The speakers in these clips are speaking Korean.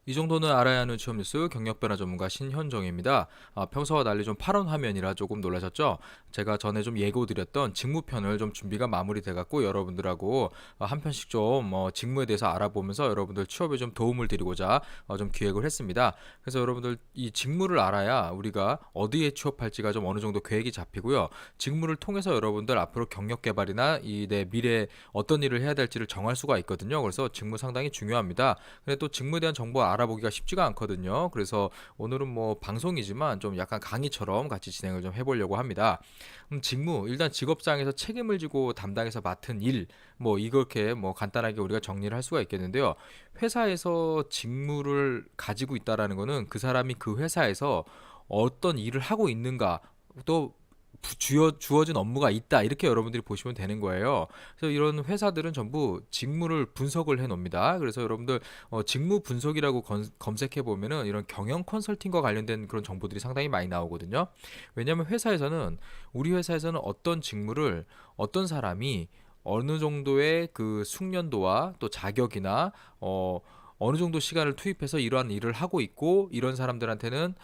이 정도는 알아야 하는 취업 뉴스 경력변화 전문가 신현정입니다. 평소와 달리 좀 파란 화면이라 조금 놀라셨죠? 제가 전에 좀 예고드렸던 직무편을 좀 준비가 마무리돼갖고 여러분들하고 한 편씩 좀 직무에 대해서 알아보면서 여러분들 취업에 좀 도움을 드리고자 좀 기획을 했습니다. 그래서 여러분들 이 직무를 알아야 우리가 어디에 취업할지가 좀 어느 정도 계획이 잡히고요. 직무를 통해서 여러분들 앞으로 경력 개발이나 이 내 미래에 어떤 일을 해야 될지를 정할 수가 있거든요. 그래서 직무 상당히 중요합니다. 근데 또 직무에 대한 정보 알아보기가 쉽지가 않거든요. 그래서 오늘은 뭐 방송이지만 좀 약간 강의처럼 같이 진행을 좀 해보려고 합니다. 직무 일단 직업상에서 책임을 지고 담당해서 맡은 일, 뭐 이렇게 뭐 간단하게 우리가 정리를 할 수가 있겠는데요. 회사에서 직무를 가지고 있다라는 거는 그 사람이 그 회사에서 어떤 일을 하고 있는가, 또 주어진 업무가 있다, 이렇게 여러분들이 보시면 되는 거예요. 그래서 이런 회사들은 전부 직무를 분석을 해 놓습니다. 그래서 여러분들 직무 분석이라고 검색해 보면은 이런 경영 컨설팅과 관련된 그런 정보들이 상당히 많이 나오거든요. 왜냐하면 우리 회사에서는 어떤 직무를 어떤 사람이 어느 정도의 그 숙련도와 또 자격이나 어느 정도 시간을 투입해서 이러한 일을 하고 있고, 이런 사람들한테는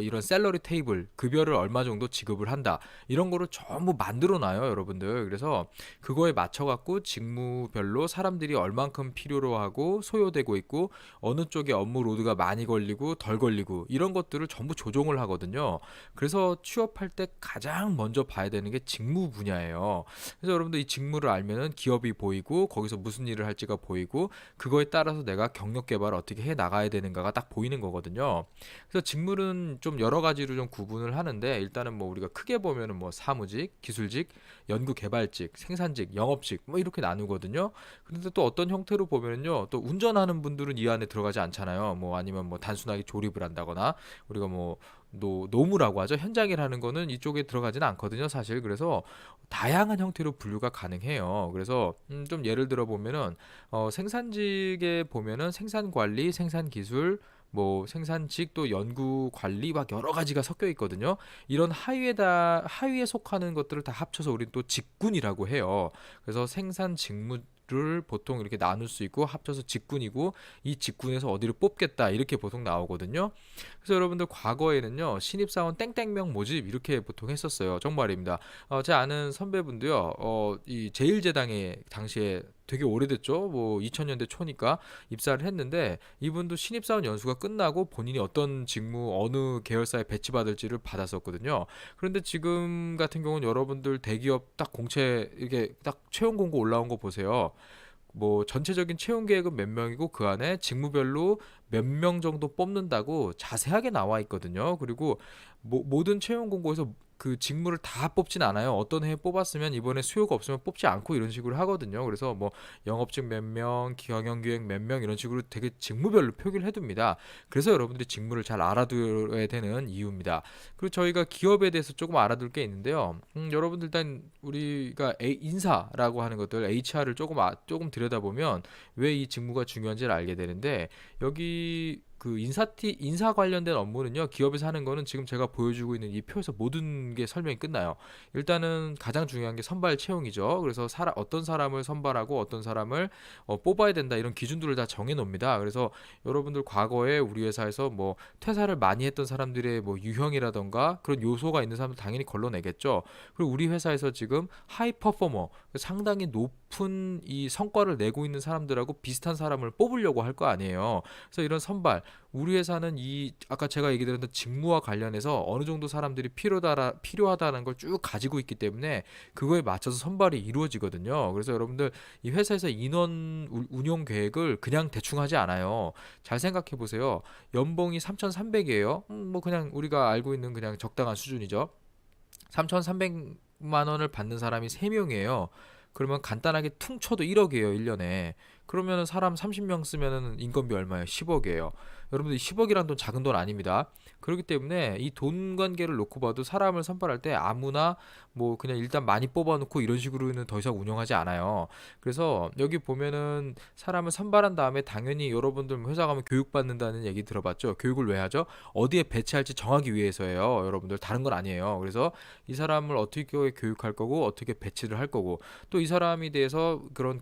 이런 셀러리 테이블 급여를 얼마 정도 지급을 한다, 이런 거를 전부 만들어 놔요, 여러분들. 그래서 그거에 맞춰 갖고 직무별로 사람들이 얼만큼 필요로 하고 소요되고 있고, 어느 쪽에 업무 로드가 많이 걸리고 덜 걸리고, 이런 것들을 전부 조정을 하거든요. 그래서 취업할 때 가장 먼저 봐야 되는 게 직무 분야예요. 그래서 여러분들 이 직무를 알면은 기업이 보이고 거기서 무슨 일을 할지가 보이고, 그거에 따라서 내가 경력 개발을 어떻게 해 나가야 되는가가 딱 보이는 거거든요. 그래서 직무는 좀 여러 가지로 좀 구분을 하는데, 일단은 뭐 우리가 크게 보면은 뭐 사무직, 기술직, 연구개발직, 생산직, 영업직, 뭐 이렇게 나누거든요. 그런데 또 어떤 형태로 보면은요, 또 운전하는 분들은 이 안에 들어가지 않잖아요. 뭐 아니면 뭐 단순하게 조립을 한다거나, 우리가 뭐 노무라고 하죠. 현장 일하는 거는 이쪽에 들어가지는 않거든요, 사실. 그래서 다양한 형태로 분류가 가능해요. 그래서 좀 예를 들어 보면은 생산직에 보면은 생산관리, 생산기술, 뭐 생산직, 또 연구 관리, 막 여러 가지가 섞여 있거든요. 이런 하위에 속하는 것들을 다 합쳐서 우리는 또 직군이라고 해요. 그래서 생산 직무를 보통 이렇게 나눌 수 있고 합쳐서 직군이고, 이 직군에서 어디를 뽑겠다, 이렇게 보통 나오거든요. 그래서 여러분들 과거에는요, 신입사원 땡땡명 모집 이렇게 보통 했었어요. 정말입니다. 제 아는 선배분도요, 이 제일제당에 당시에 되게 오래됐죠. 뭐 2000년대 초니까 입사를 했는데, 이분도 신입사원 연수가 끝나고 본인이 어떤 직무 어느 계열사에 배치받을지를 받았었거든요. 그런데 지금 같은 경우는 여러분들 대기업 딱 공채 이게 딱 채용 공고 올라온 거 보세요. 뭐 전체적인 채용 계획은 몇 명이고 그 안에 직무별로 몇 명 정도 뽑는다고 자세하게 나와 있거든요. 그리고 모든 채용 공고에서 그 직무를 다 뽑진 않아요. 어떤 해에 뽑았으면 이번에 수요가 없으면 뽑지 않고, 이런 식으로 하거든요. 그래서 뭐 영업직 몇 명, 경영기획 몇 명, 이런 식으로 되게 직무별로 표기를 해둡니다. 그래서 여러분들이 직무를 잘 알아둬야 되는 이유입니다. 그리고 저희가 기업에 대해서 조금 알아둘 게 있는데요. 여러분들 일단 우리가 인사라고 하는 것들, HR을 조금 들여다보면 왜 이 직무가 중요한지를 알게 되는데, 여기 그 인사 관련된 업무는요, 기업에서 하는 거는 지금 제가 보여주고 있는 이 표에서 모든 게 설명이 끝나요. 일단은 가장 중요한 게 선발 채용이죠. 그래서 어떤 사람을 선발하고 어떤 사람을 뽑아야 된다, 이런 기준들을 다 정해 놓습니다. 그래서 여러분들 과거에 우리 회사에서 뭐 퇴사를 많이 했던 사람들의 뭐 유형이라던가 그런 요소가 있는 사람들 당연히 걸러내겠죠. 그리고 우리 회사에서 지금 하이 퍼포머, 상당히 높은 이 성과를 내고 있는 사람들하고 비슷한 사람을 뽑으려고 할 거 아니에요. 그래서 이런 선발, 우리 회사는 이 아까 제가 얘기 드렸던 직무와 관련해서 어느 정도 사람들이 필요하다는 걸 쭉 가지고 있기 때문에 그거에 맞춰서 선발이 이루어지거든요. 그래서 여러분들 이 회사에서 인원 운용 계획을 그냥 대충 하지 않아요. 잘 생각해 보세요. 연봉이 3,300이에요. 뭐 그냥 우리가 알고 있는 그냥 적당한 수준이죠. 3,300만 원을 받는 사람이 3명이에요. 그러면 간단하게 퉁쳐도 1억이에요, 1년에. 그러면은 사람 30명 쓰면은 인건비 얼마예요? 10억이에요. 여러분들 10억이란 돈 작은 돈 아닙니다. 그렇기 때문에 이 돈 관계를 놓고 봐도 사람을 선발할 때 아무나 뭐 그냥 일단 많이 뽑아놓고 이런 식으로는 더 이상 운영하지 않아요. 그래서 여기 보면은 사람을 선발한 다음에 당연히 여러분들 뭐 회사 가면 교육받는다는 얘기 들어봤죠? 교육을 왜 하죠? 어디에 배치할지 정하기 위해서예요. 여러분들 다른 건 아니에요. 그래서 이 사람을 어떻게 교육할 거고 어떻게 배치를 할 거고 또 이 사람에 대해서 그런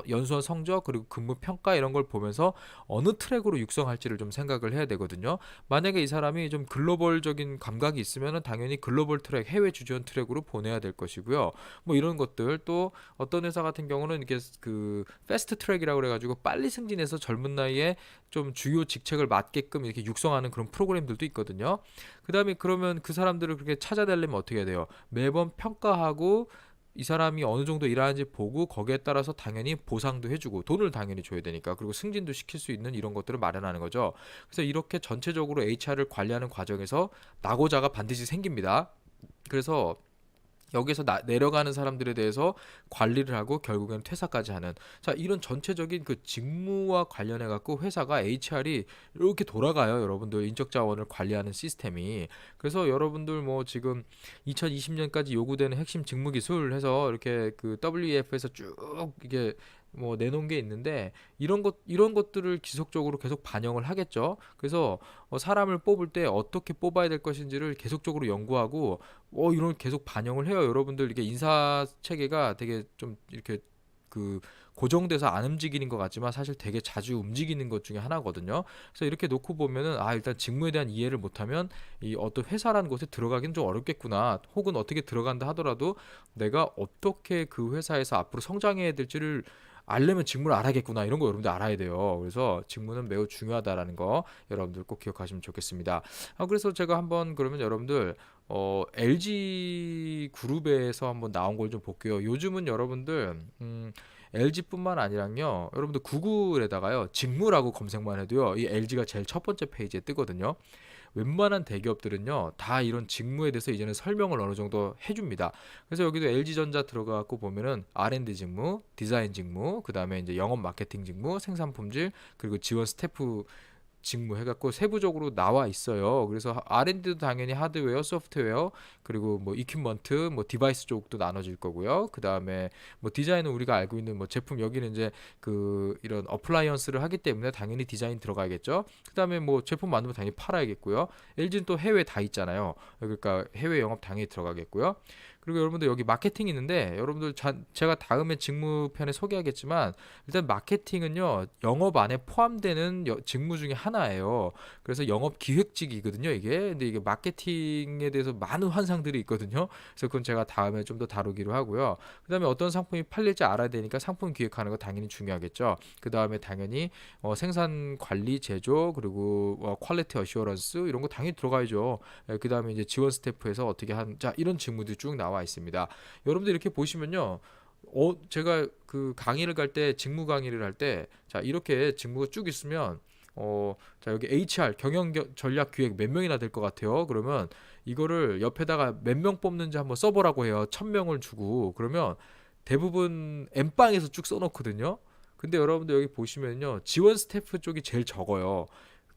연수원 성적 그리고 근무 평가 이런 걸 보면서 어느 트랙으로 육성할지를 좀 생각을 해야 되거든요. 만약에 이 사람이 좀 글로벌적인 감각이 있으면은 당연히 글로벌 트랙, 해외 주지원 트랙으로 보내야 될 것이고요. 뭐 이런 것들 또 어떤 회사 같은 경우는 이게 그 패스트 트랙이라고 그래가지고 빨리 승진해서 젊은 나이에 좀 주요 직책을 맡게끔 이렇게 육성하는 그런 프로그램들도 있거든요. 그다음에 그러면 그 사람들을 그렇게 찾아내려면 어떻게 해야 돼요? 매번 평가하고 이 사람이 어느 정도 일하는지 보고 거기에 따라서 당연히 보상도 해주고 돈을 당연히 줘야 되니까 그리고 승진도 시킬 수 있는 이런 것들을 마련하는 거죠. 그래서 이렇게 전체적으로 HR을 관리하는 과정에서 낙오자가 반드시 생깁니다. 그래서 여기서 내려가는 사람들에 대해서 관리를 하고 결국에는 퇴사까지 하는 자 이런 전체적인 그 직무와 관련해 갖고 회사가 HR이 이렇게 돌아가요. 여러분들 인적 자원을 관리하는 시스템이. 그래서 여러분들 뭐 지금 2020년까지 요구되는 핵심 직무 기술 해서 이렇게 그 WEF에서 쭉 이게 뭐 내놓은 게 있는데 이런 것들을 지속적으로 계속 반영을 하겠죠. 그래서 사람을 뽑을 때 어떻게 뽑아야 될 것인지를 계속적으로 연구하고 이런 계속 반영을 해요. 여러분들 이게 인사 체계가 되게 좀 이렇게 그 고정돼서 안 움직이는 것 같지만 사실 되게 자주 움직이는 것 중에 하나거든요. 그래서 이렇게 놓고 보면은 일단 직무에 대한 이해를 못하면 이 어떤 회사라는 곳에 들어가긴 좀 어렵겠구나. 혹은 어떻게 들어간다 하더라도 내가 어떻게 그 회사에서 앞으로 성장해야 될지를 알려면 직무를 알아야겠구나 이런 거 여러분들 알아야 돼요. 그래서 직무는 매우 중요하다라는 거 여러분들 꼭 기억하시면 좋겠습니다. 그래서 제가 한번 그러면 여러분들 LG 그룹에서 한번 나온 걸 좀 볼게요. 요즘은 여러분들 LG뿐만 아니랑요. 여러분들 구글에다가요. 직무라고 검색만 해도요. 이 LG가 제일 첫 번째 페이지에 뜨거든요. 웬만한 대기업들은요 다 이런 직무에 대해서 이제는 설명을 어느 정도 해줍니다. 그래서 여기도 LG전자 들어가고 보면은 R&D 직무, 디자인 직무, 그 다음에 이제 영업 마케팅 직무, 생산 품질 그리고 지원 스태프 직무 해갖고 세부적으로 나와 있어요. 그래서 R&D도 당연히 하드웨어, 소프트웨어, 그리고 뭐 이퀴먼트, 뭐 디바이스 쪽도 나눠질 거고요. 그 다음에 뭐 디자인은 우리가 알고 있는 뭐 제품 여기는 이제 그 이런 어플라이언스를 하기 때문에 당연히 디자인 들어가야겠죠. 그 다음에 뭐 제품 만들면 당연히 팔아야겠고요. LG는 또 해외 다 있잖아요. 그러니까 해외 영업 당연히 들어가겠고요. 그리고 여러분들 여기 마케팅이 있는데 여러분들 제가 다음에 직무편에 소개하겠지만 일단 마케팅은요 영업 안에 포함되는 직무 중에 하나예요. 그래서 영업 기획직이거든요 이게. 근데 이게 마케팅에 대해서 많은 환상들이 있거든요. 그래서 그건 제가 다음에 좀 더 다루기로 하고요. 그 다음에 어떤 상품이 팔릴지 알아야 되니까 상품 기획하는 거 당연히 중요하겠죠. 그 다음에 당연히 생산 관리 제조 그리고 퀄리티 어슈어런스 이런 거 당연히 들어가야죠. 그 다음에 이제 지원 스태프에서 어떻게 자 이런 직무들이 쭉 나와 있습니다. 여러분들 이렇게 보시면요. 제가 그 강의를 갈 때 직무 강의를 할 때 자 이렇게 직무가 쭉 있으면 자 여기 HR 경영 전략 기획 몇 명이나 될 것 같아요. 그러면 이거를 옆에다가 몇 명 뽑는지 한번 써보라고 해요. 1000명을 주고 그러면 대부분 엠빵에서 쭉 써놓거든요. 근데 여러분들 여기 보시면요 지원 스태프 쪽이 제일 적어요.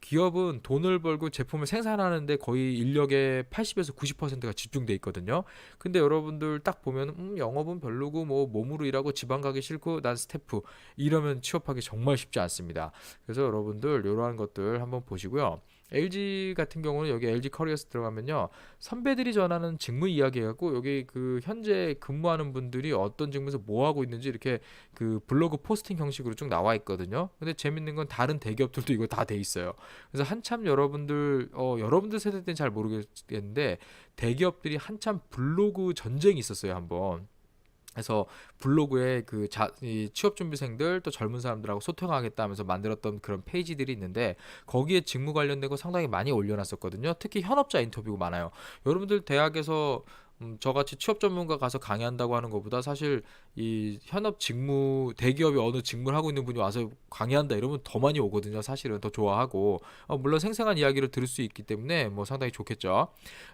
기업은 돈을 벌고 제품을 생산하는데 거의 인력의 80에서 90%가 집중돼 있거든요. 근데 여러분들 딱 보면 영업은 별로고 뭐 몸으로 일하고 지방 가기 싫고 난 스태프 이러면 취업하기 정말 쉽지 않습니다. 그래서 여러분들 이러한 것들 한번 보시고요. LG 같은 경우는 여기 LG 커리어스 들어가면요 선배들이 전하는 직무 이야기 해갖고 여기 그 현재 근무하는 분들이 어떤 직무에서 뭐 하고 있는지 이렇게 그 블로그 포스팅 형식으로 쭉 나와 있거든요. 근데 재밌는 건 다른 대기업들도 이거 다 돼 있어요. 그래서 한참 여러분들 세대 때는 잘 모르겠는데 대기업들이 한참 블로그 전쟁이 있었어요 한번. 그래서 블로그에 이 취업 준비생들 또 젊은 사람들하고 소통하겠다 하면서 만들었던 그런 페이지들이 있는데 거기에 직무 관련된 거 상당히 많이 올려놨었거든요. 특히 현업자 인터뷰가 많아요. 여러분들 대학에서 저같이 취업 전문가 가서 강의한다고 하는 것보다 사실 이 현업 직무 대기업이 어느 직무를 하고 있는 분이 와서 강의한다 이러면 더 많이 오거든요. 사실은 더 좋아하고 물론 생생한 이야기를 들을 수 있기 때문에 뭐 상당히 좋겠죠.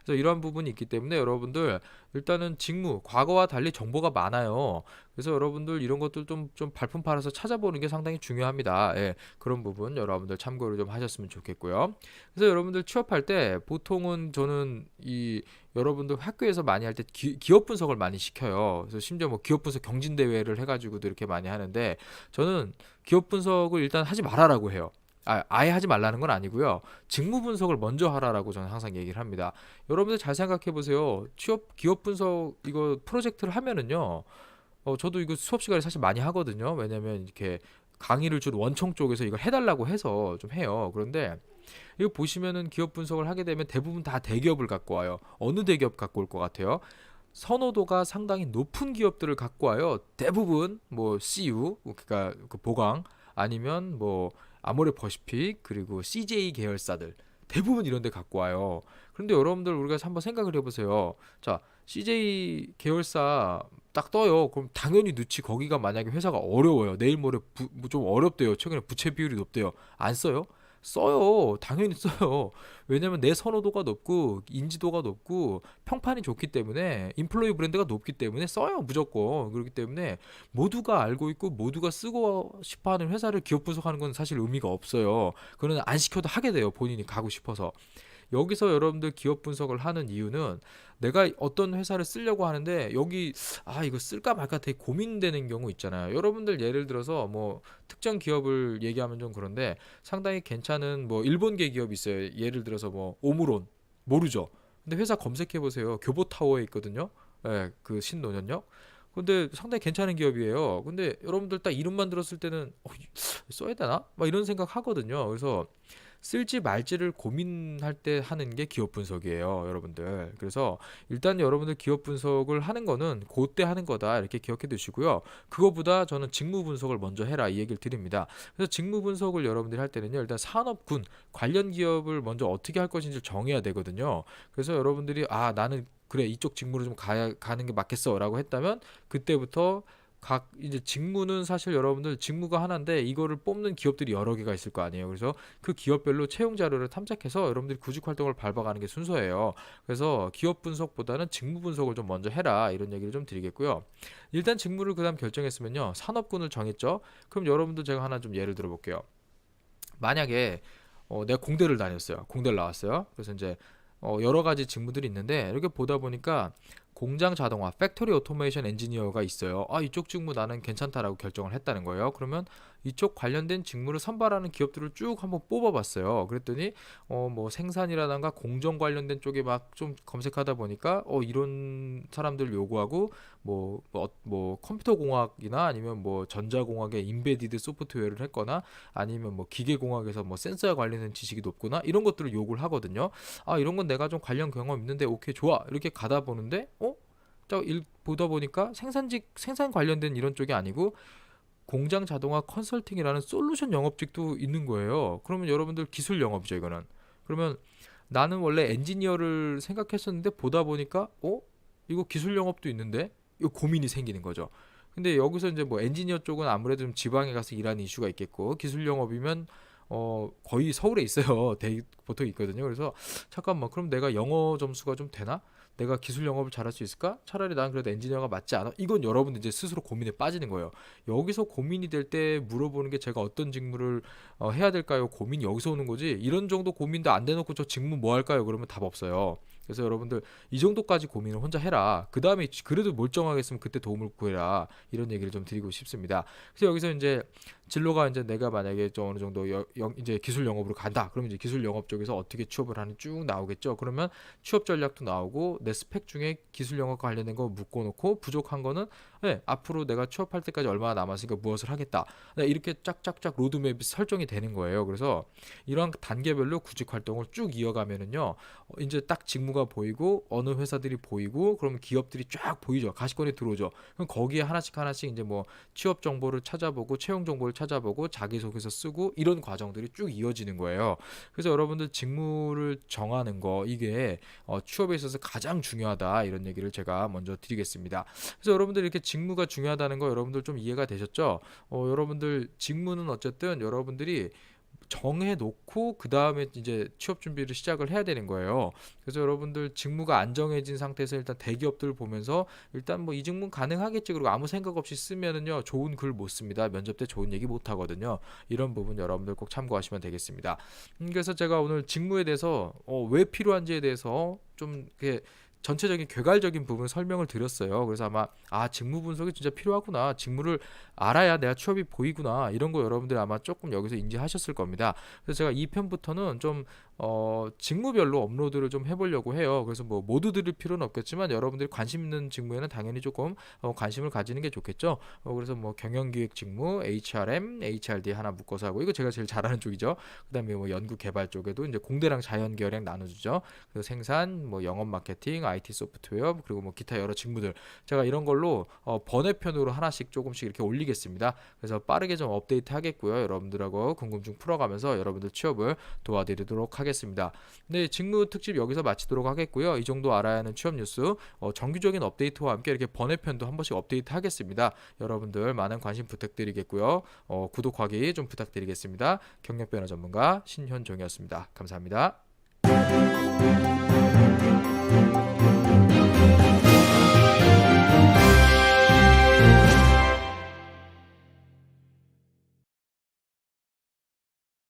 그래서 이러한 부분이 있기 때문에 여러분들 일단은 직무 과거와 달리 정보가 많아요. 그래서 여러분들 이런 것들 좀 발품 팔아서 찾아보는 게 상당히 중요합니다. 예, 그런 부분 여러분들 참고를 좀 하셨으면 좋겠고요. 그래서 여러분들 취업할 때 보통은 저는 이 여러분들 학교에서 많이 할 때 기업 분석을 많이 시켜요. 그래서 심지어 뭐 기업 분석 경진 대회를 해가지고도 이렇게 많이 하는데 저는 기업 분석을 일단 하지 말아라고 해요. 아예 하지 말라는 건 아니고요. 직무 분석을 먼저 하라라고 저는 항상 얘기를 합니다. 여러분들 잘 생각해 보세요. 취업 기업 분석 이거 프로젝트를 하면은요. 저도 이거 수업 시간에 사실 많이 하거든요. 왜냐면 이렇게 강의를 준 원청 쪽에서 이걸 해달라고 해서 좀 해요. 그런데 이거 보시면은 기업 분석을 하게 되면 대부분 다 대기업을 갖고 와요. 어느 대기업 갖고 올 것 같아요? 선호도가 상당히 높은 기업들을 갖고 와요. 대부분 뭐 CU 그러니까 그 보강 아니면 뭐 아모레 퍼시픽 그리고 CJ 계열사들 대부분 이런 데 갖고 와요. 그런데 여러분들 우리가 한번 생각을 해보세요. 자, CJ 계열사 딱 떠요. 그럼 당연히 넣지. 거기가 만약에 회사가 어려워요. 내일 모레 좀 어렵대요. 최근에 부채 비율이 높대요. 안 써요? 써요. 당연히 써요. 왜냐면 내 선호도가 높고 인지도가 높고 평판이 좋기 때문에 인플로이 브랜드가 높기 때문에 써요. 무조건. 그렇기 때문에 모두가 알고 있고 모두가 쓰고 싶어하는 회사를 기업 분석하는 건 사실 의미가 없어요. 그거는 안 시켜도 하게 돼요. 본인이 가고 싶어서. 여기서 여러분들 기업 분석을 하는 이유는 내가 어떤 회사를 쓰려고 하는데 여기 이거 쓸까 말까 되게 고민되는 경우 있잖아요. 여러분들 예를 들어서 뭐 특정 기업을 얘기하면 좀 그런데 상당히 괜찮은 뭐 일본계 기업이 있어요. 예를 들어서 뭐 오므론 모르죠. 근데 회사 검색해 보세요. 교보타워에 있거든요. 예, 그 신논현역. 근데 상당히 괜찮은 기업이에요. 근데 여러분들 딱 이름만 들었을 때는 써야 되나? 막 이런 생각 하거든요. 그래서 쓸지 말지를 고민할 때 하는 게 기업 분석이에요, 여러분들. 그래서 일단 여러분들 기업 분석을 하는 거는 그때 하는 거다 이렇게 기억해 두시고요. 그거보다 저는 직무 분석을 먼저 해라 이 얘기를 드립니다. 그래서 직무 분석을 여러분들이 할 때는요, 일단 산업군 관련 기업을 먼저 어떻게 할 것인지 정해야 되거든요. 그래서 여러분들이 나는 그래 이쪽 직무로 좀 가는 게 맞겠어라고 했다면 그때부터 각 이제 직무는 사실 여러분들 직무가 하나인데 이거를 뽑는 기업들이 여러 개가 있을 거 아니에요. 그래서 그 기업별로 채용 자료를 탐색해서 여러분들이 구직 활동을 밟아가는 게 순서예요. 그래서 기업 분석보다는 직무 분석을 좀 먼저 해라 이런 얘기를 좀 드리겠고요. 일단 직무를 그다음 결정했으면요. 산업군을 정했죠. 그럼 여러분들 제가 하나 좀 예를 들어 볼게요. 만약에 내가 공대를 다녔어요. 공대를 나왔어요. 그래서 이제 여러 가지 직무들이 있는데 이렇게 보다 보니까 공장 자동화, 팩토리 오토메이션 엔지니어가 있어요. 이쪽 직무 나는 괜찮다라고 결정을 했다는 거예요. 그러면 이쪽 관련된 직무를 선발하는 기업들을 쭉 한번 뽑아봤어요. 그랬더니 뭐 생산이라던가 공정 관련된 쪽에 막 좀 검색하다 보니까 이런 사람들 요구하고 뭐 컴퓨터 공학이나 아니면 뭐 전자공학에 인베디드 소프트웨어를 했거나 아니면 뭐 기계공학에서 뭐 센서와 관련된 지식이 높거나 이런 것들을 요구를 하거든요. 이런 건 내가 좀 관련 경험 있는데 오케이 좋아 이렇게 가다 보는데 보다 보니까 생산 관련된 이런 쪽이 아니고 공장 자동화 컨설팅이라는 솔루션 영업직도 있는 거예요. 그러면 여러분들 기술 영업이죠 이거는. 그러면 나는 원래 엔지니어를 생각했었는데 보다 보니까 이거 기술 영업도 있는데 이거 고민이 생기는 거죠. 근데 여기서 이제 뭐 엔지니어 쪽은 아무래도 좀 지방에 가서 일하는 이슈가 있겠고 기술 영업이면 거의 서울에 있어요. 보통 있거든요. 그래서 잠깐만 그럼 내가 영어 점수가 좀 되나? 내가 기술 영업을 잘할 수 있을까? 차라리 난 그래도 엔지니어가 맞지 않아? 이건 여러분들 이제 스스로 고민에 빠지는 거예요. 여기서 고민이 될 때 물어보는 게 제가 어떤 직무를 해야 될까요? 고민이 여기서 오는 거지. 이런 정도 고민도 안 대놓고 저 직무 뭐 할까요? 그러면 답 없어요. 그래서 여러분들 이 정도까지 고민을 혼자 해라. 그 다음에 그래도 멀쩡하겠으면 그때 도움을 구해라. 이런 얘기를 좀 드리고 싶습니다. 그래서 여기서 이제 진로가 이제 내가 만약에 좀 어느 정도 이제 기술 영업으로 간다. 그러면 이제 기술 영업 쪽에서 어떻게 취업을 하는 쭉 나오겠죠. 그러면 취업 전략도 나오고 내 스펙 중에 기술 영업과 관련된 거 묶어놓고 부족한 거는 앞으로 내가 취업할 때까지 얼마나 남았으니까 무엇을 하겠다. 이렇게 짝짝짝 로드맵이 설정이 되는 거예요. 그래서 이런 단계별로 구직 활동을 쭉 이어가면은요. 이제 딱 직무가 보이고 어느 회사들이 보이고 그러면 기업들이 쫙 보이죠. 가시권에 들어오죠. 그럼 거기에 하나씩 이제 뭐 취업 정보를 찾아보고 채용 정보를 찾아보고 자기소개서 쓰고 이런 과정들이 쭉 이어지는 거예요. 그래서 여러분들 직무를 정하는 거 이게 취업에 있어서 가장 중요하다 이런 얘기를 제가 먼저 드리겠습니다. 그래서 여러분들 이렇게 직무가 중요하다는 거 여러분들 좀 이해가 되셨죠? 여러분들 직무는 어쨌든 여러분들이 정해 놓고 그 다음에 이제 취업 준비를 시작을 해야 되는 거예요. 그래서 여러분들 직무가 안 정해진 상태에서 일단 대기업들 보면서 일단 뭐 이 직무 가능하겠지 그리고 아무 생각 없이 쓰면은요 좋은 글 못 씁니다. 면접 때 좋은 얘기 못 하거든요. 이런 부분 여러분들 꼭 참고하시면 되겠습니다. 그래서 제가 오늘 직무에 대해서 왜 필요한지에 대해서 좀 이렇게 전체적인 개괄적인 부분 설명을 드렸어요. 그래서 아마 직무 분석이 진짜 필요하구나. 직무를 알아야 내가 취업이 보이구나. 이런 거 여러분들 아마 조금 여기서 인지하셨을 겁니다. 그래서 제가 이 편부터는 좀 직무별로 업로드를 좀 해보려고 해요. 그래서 뭐 모두 들을 필요는 없겠지만 여러분들이 관심 있는 직무에는 당연히 조금 관심을 가지는 게 좋겠죠. 그래서 뭐 경영기획 직무, HRM, HRD 하나 묶어서 하고 이거 제가 제일 잘하는 쪽이죠. 그다음에 뭐 연구개발 쪽에도 이제 공대랑 자연계열랑 나눠주죠. 그리고 생산, 뭐 영업 마케팅, IT 소프트웨어 그리고 뭐 기타 여러 직무들 제가 이런 걸로 번외편으로 하나씩 조금씩 이렇게 올리겠습니다. 그래서 빠르게 좀 업데이트 하겠고요. 여러분들하고 궁금증 풀어가면서 여러분들 취업을 도와드리도록 하겠습니다. 네, 직무 특집 여기서 마치도록 하겠고요. 이 정도 알아야 하는 취업 뉴스 정규적인 업데이트와 함께 이렇게 번외편도 한 번씩 업데이트 하겠습니다. 여러분들 많은 관심 부탁드리겠고요. 구독하기 좀 부탁드리겠습니다. 경력변화 전문가 신현종이었습니다. 감사합니다.